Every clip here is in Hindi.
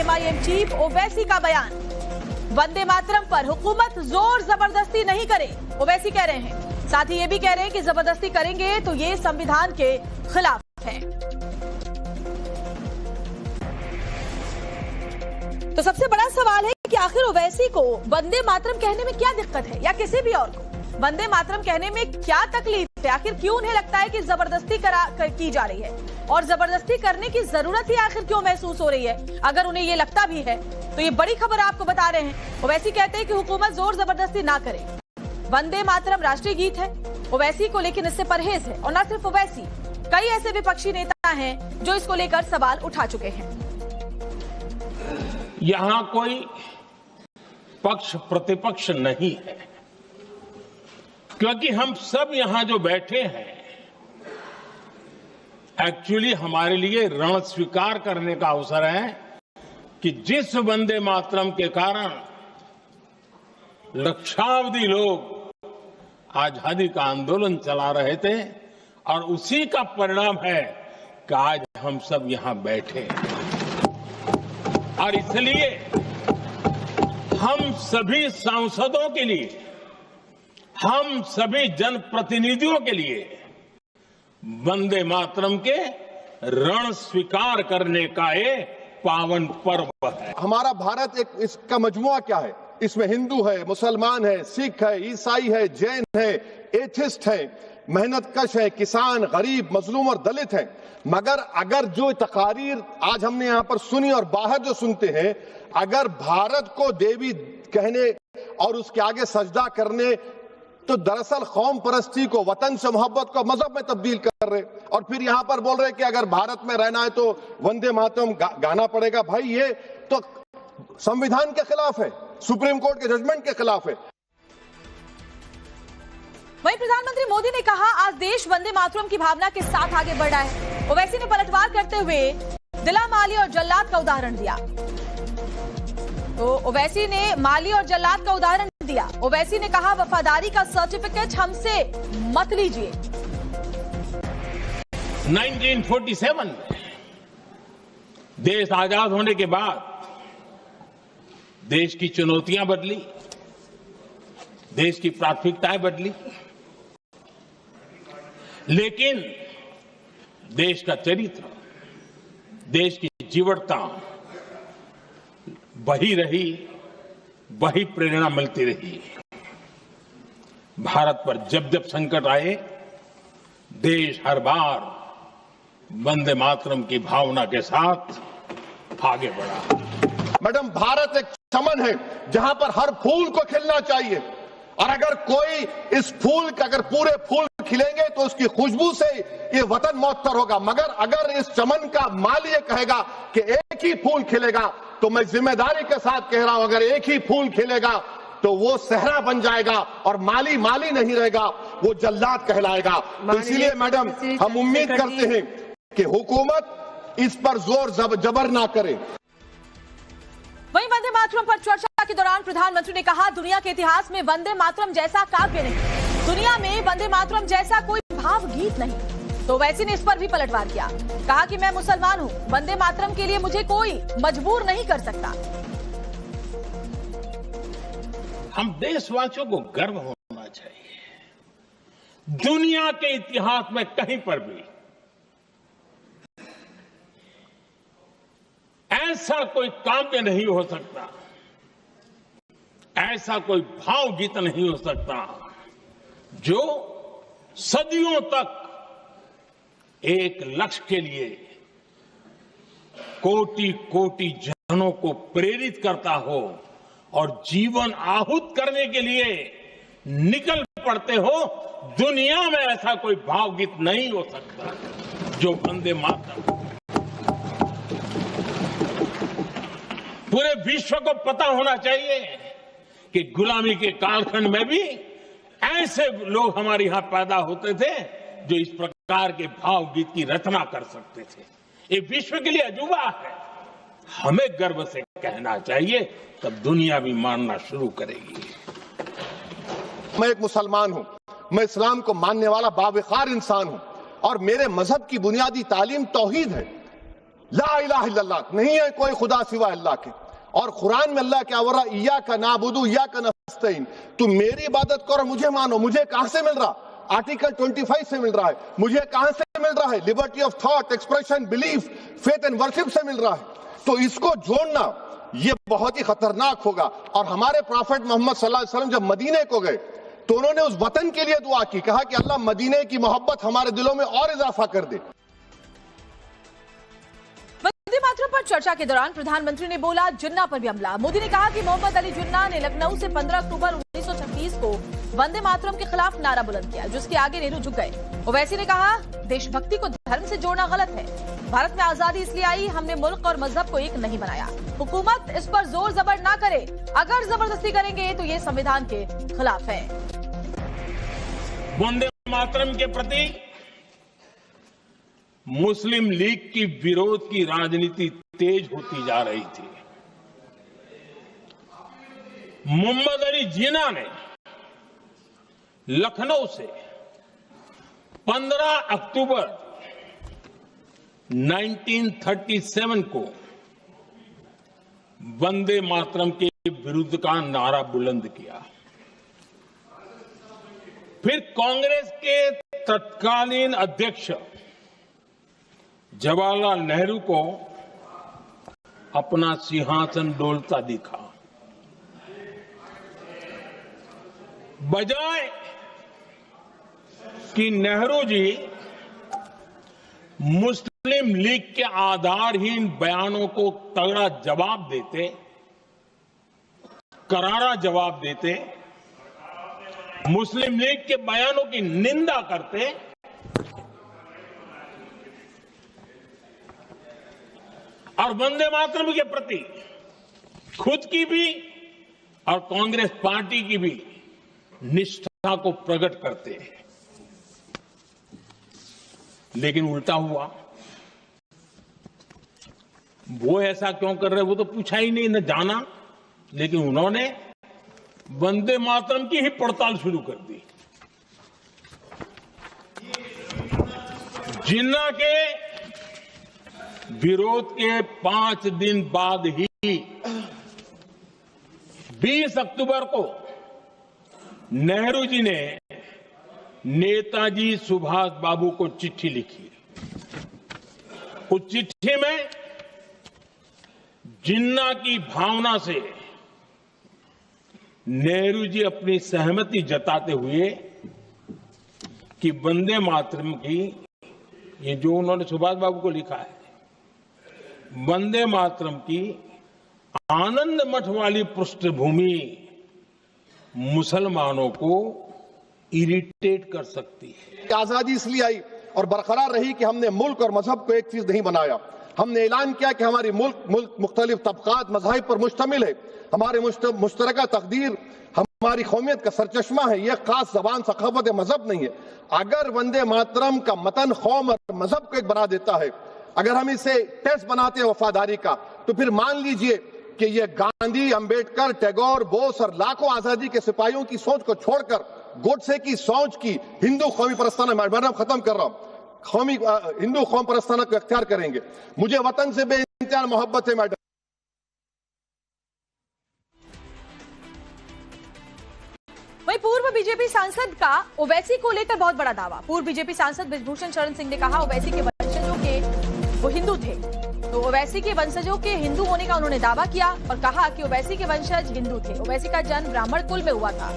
एमआईएम चीफ ओवैसी का बयान। वंदे मातरम पर हुकूमत जोर जबरदस्ती नहीं करे, ओवैसी कह रहे हैं। साथ ही ये भी कह रहे हैं कि जबरदस्ती करेंगे तो ये संविधान के खिलाफ है। तो सबसे बड़ा सवाल है कि आखिर ओवैसी को वंदे मातरम कहने में क्या दिक्कत है, या किसी भी और को वंदे मातरम कहने में क्या तकलीफ है? आखिर क्यों उन्हें लगता है कि जबरदस्ती की जा रही है, और जबरदस्ती करने की जरूरत ही आखिर क्यों महसूस हो रही है? अगर उन्हें ये लगता भी है तो ये बड़ी खबर आपको बता रहे हैं। ओवैसी कहते हैं कि हुकूमत जोर जबरदस्ती ना करे। वंदे मातरम राष्ट्रीय गीत है ओवैसी को, लेकिन इससे परहेज है। और न सिर्फ ओवैसी, कई ऐसे विपक्षी नेता हैं जो इसको लेकर सवाल उठा चुके हैं। यहां कोई पक्ष प्रतिपक्ष नहीं है, क्योंकि हम सब यहां जो बैठे हैं एक्चुअली हमारे लिए रण स्वीकार करने का अवसर है कि जिस वंदे मातरम के कारण लक्षावधि लोग आजादी का आंदोलन चला रहे थे, और उसी का परिणाम है कि आज हम सब यहां बैठे हैं। और इसलिए हम सभी सांसदों के लिए, हम सभी जनप्रतिनिधियों के लिए वंदे मातरम के रण स्वीकार करने का एक पावन पर्व है। हमारा भारत एक इसका मजमुआ क्या है? इसमें हिंदू है, मुसलमान है, सिख है, ईसाई है, जैन है, एथिस्ट है, मेहनतकश है, किसान, गरीब, मजलूम और दलित है। मगर अगर जो तकारीर आज हमने यहाँ पर सुनी और बाहर जो सुनते हैं, अगर भारत को देवी कहने और उसके आगे सजदा करने, तो दरअसल कौम परस्ती को, वतन से मोहब्बत को मजहब में तब्दील कर रहे, और फिर यहां पर बोल रहे कि अगर भारत में रहना है तो वंदे मातरम गाना पड़ेगा। भाई ये तो संविधान के खिलाफ है, सुप्रीम कोर्ट के जजमेंट के खिलाफ है। वहीं प्रधानमंत्री मोदी ने कहा आज देश वंदे मातरम की भावना के साथ आगे बढ़ रहा है। ओवैसी ने पलटवार करते हुए दिला, माली और जल्लाद का उदाहरण दिया। तो ओवैसी ने माली और जल्लाद का उदाहरण दिया। ओवैसी ने कहा वफादारी का सर्टिफिकेट हमसे मत लीजिए। 1947 में देश आजाद होने के बाद देश की चुनौतियां बदली, देश की प्राथमिकताएं बदली, लेकिन देश का चरित्र, देश की जीवटता वही रही, वही प्रेरणा मिलती रही। भारत पर जब जब संकट आए, देश हर बार वंदे मातरम की भावना के साथ आगे बढ़ा। मैडम, भारत एक चमन है जहां पर हर फूल को खिलना चाहिए, और अगर कोई इस फूल का, अगर पूरे फूल खिलेंगे तो उसकी खुशबू से ये वतन मौतर होगा। मगर अगर इस चमन का माली ये कहेगा कि एक ही फूल खिलेगा, तो मैं जिम्मेदारी के साथ कह रहा हूं, अगर एक ही फूल खिलेगा तो वो सहरा बन जाएगा, और माली माली नहीं रहेगा, वो जल्लाद कहलाएगा। तो इसीलिए मैडम, हम उम्मीद करते हैं कि हुकूमत इस पर जोर जबर ना करे। वहीं वंदे मातरम पर चर्चा के दौरान प्रधानमंत्री ने कहा दुनिया के इतिहास में वंदे मातरम जैसा काव्य नहीं, दुनिया में वंदे मातरम जैसा कोई भावगीत नहीं। तो ओवैसी ने इस पर भी पलटवार किया। कहा कि मैं मुसलमान हूं, वंदे मातरम के लिए मुझे कोई मजबूर नहीं कर सकता। हम देशवासियों को गर्व होना चाहिए। दुनिया के इतिहास में कहीं पर भी ऐसा कोई काव्य नहीं हो सकता, ऐसा कोई भावगीत नहीं हो सकता जो सदियों तक एक लक्ष्य के लिए कोटि कोटि जनों को प्रेरित करता हो और जीवन आहूत करने के लिए निकल पड़ते हो। दुनिया में ऐसा कोई भावगीत नहीं हो सकता जो वंदे मातरम। पूरे विश्व को पता होना चाहिए कि गुलामी के कालखंड में भी ऐसे लोग हमारे यहां पैदा होते थे जो इस प्रकार के भावगीत की रचना कर सकते थे। ये विश्व के लिए अजूबा है, हमें गर्व से कहना चाहिए, तब दुनिया भी मानना शुरू करेगी। मैं एक मुसलमान हूं, मैं इस्लाम को मानने वाला बावकार इंसान हूं, और मेरे मजहब की बुनियादी तालीम तौहीद है। ला इलाहा इल्लल्लाह, नहीं है कोई खुदा सिवा अल्लाह के। और कुरान में अल्लाह क्या बोल रहा, इय्याका नाबुदु इय्याका नस्तईन, तुम मेरी इबादत करो, मुझे मानो। मुझे कहां से मिल रहा? आर्टिकल 25 से मिल रहा है। मुझे कहां से मिल रहा है? Liberty of thought, expression, belief, faith and worship से मिल रहा है। तो इसको जोड़ना ये बहुत ही खतरनाक होगा। और हमारे प्रॉफेट मोहम्मद सल्लल्लाहु अलैहि वसल्लम जब मदीने को गए तो उन्होंने उस वतन के लिए दुआ की, कहा कि अल्लाह मदीने की मोहब्बत हमारे दिलों में और इजाफा कर दे। वंदे मातरम पर चर्चा के दौरान प्रधानमंत्री ने बोला जिन्ना पर भी हमला। मोदी ने कहा कि मोहम्मद अली जिन्ना ने लखनऊ से 15 अक्टूबर 1926 को वंदे मातरम के खिलाफ नारा बुलंद किया, जिसके आगे नेहरू झुक गए। ओवैसी ने कहा देशभक्ति को धर्म से जोड़ना गलत है। भारत में आजादी इसलिए आई, हमने मुल्क और मजहब को एक नहीं बनाया। हुकूमत इस पर जोर जबर ना करे, अगर जबरदस्ती करेंगे तो ये संविधान के खिलाफ है। वंदे मातरम के प्रति मुस्लिम लीग की विरोध की राजनीति तेज होती जा रही थी। मोहम्मद अली जिन्ना ने लखनऊ से 15 अक्टूबर 1937 को वंदे मातरम के विरुद्ध का नारा बुलंद किया। फिर कांग्रेस के तत्कालीन अध्यक्ष जवाहरलाल नेहरू को अपना सिंहासन डोलता दिखा। बजाय कि नेहरू जी मुस्लिम लीग के आधारहीन बयानों को तगड़ा जवाब देते, करारा जवाब देते, मुस्लिम लीग के बयानों की निंदा करते, और वंदे मातरम के प्रति खुद की भी और कांग्रेस पार्टी की भी निष्ठा को प्रकट करते हैं। लेकिन उल्टा हुआ। वो ऐसा क्यों कर रहे, वो तो पूछा ही नहीं, न जाना। लेकिन उन्होंने वंदे मातरम की ही पड़ताल शुरू कर दी। जिन्ना के विरोध के 5 दिन बाद ही 20 अक्टूबर को नेहरू जी ने नेताजी सुभाष बाबू को चिट्ठी लिखी। उस चिट्ठी में जिन्ना की भावना से नेहरू जी अपनी सहमति जताते हुए कि वंदे मातरम की, ये जो उन्होंने सुभाष बाबू को लिखा है, वंदे मातरम की आनंद मठ वाली पृष्ठभूमि मुसलमानों को इरिटेट कर सकती है। आजादी इसलिए आई और बरकरार रही कि हमने मुल्क और मजहब को एक चीज नहीं बनाया। हमने ऐलान किया कि हमारी मुल्क मुख्तलिफ तबकात मज़ाहिब पर मुश्तमिल है। हमारे मुश्तरका तकदीर हमारी कौमियत का सरचश्मा है। यह खास जबान, सखावत, मजहब नहीं है। अगर वंदे मातरम का मतन कौम और मजहब को एक बना देता है, अगर हम इसे टेस्ट बनाते हैं वफादारी का, तो फिर मान लीजिए कि यह गांधी, अंबेडकर, टैगोर, बोस और लाखों आजादी के सिपाहियों की सोच को छोड़कर गोडसे की सोच की हिंदू कौमी परस्ताना, मैं खत्म कर रहा हूं, हिंदू कौम परस्ताना को अख्तियार करेंगे। मुझे वतन से बेइंतहा मोहब्बत है मैडम। वहीं पूर्व बीजेपी सांसद का ओवैसी को लेकर बहुत बड़ा दावा। पूर्व बीजेपी सांसद बृजभूषण शरण सिंह ने कहा ओवैसी के वंशजों के वो हिंदू थे, तो ओवैसी के वंशजों के हिंदू होने का उन्होंने दावा किया और कहा कि ओवैसी के वंशज हिंदू थे। ओवैसी का जन्म ब्राह्मण कुल में हुआ था।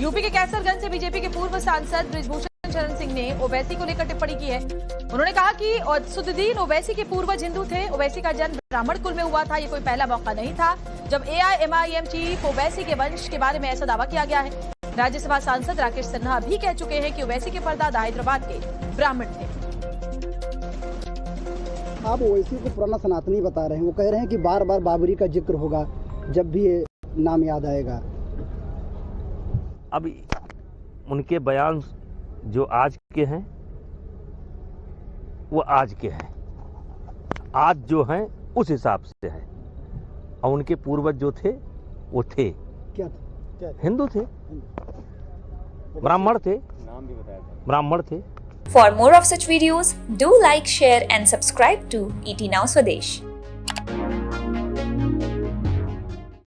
यूपी के कैसरगंज से बीजेपी के पूर्व सांसद बृजभूषण शरण सिंह ने ओवैसी को लेकर टिप्पणी की है। उन्होंने कहा कि असदुद्दीन ओवैसी के पूर्वज हिंदू थे। ओवैसी का जन्म ब्राह्मण कुल में हुआ था। ये कोई पहला मौका नहीं था जब AIMIM चीफ ओवैसी के वंश के बारे में ऐसा दावा किया गया है। राज्यसभा सांसद राकेश सिन्हा भी कह चुके हैं कि ओवैसी के परदादा हैदराबाद के ब्राह्मण थे। आप ओवैसी को पुराना सनातनी बता रहे हैं। वो कह रहे हैं कि बार बार बाबरी का जिक्र होगा जब भी ये नाम याद आएगा। अब उनके बयान जो आज के हैं वो आज के हैं, आज जो हैं उस हिसाब से है। और उनके पूर्वज जो थे वो थे क्या थे? हिंदू थे, ब्राह्मण थे, ब्राह्मण थे। For more of such videos, do like, share and subscribe to ET Now Swadesh.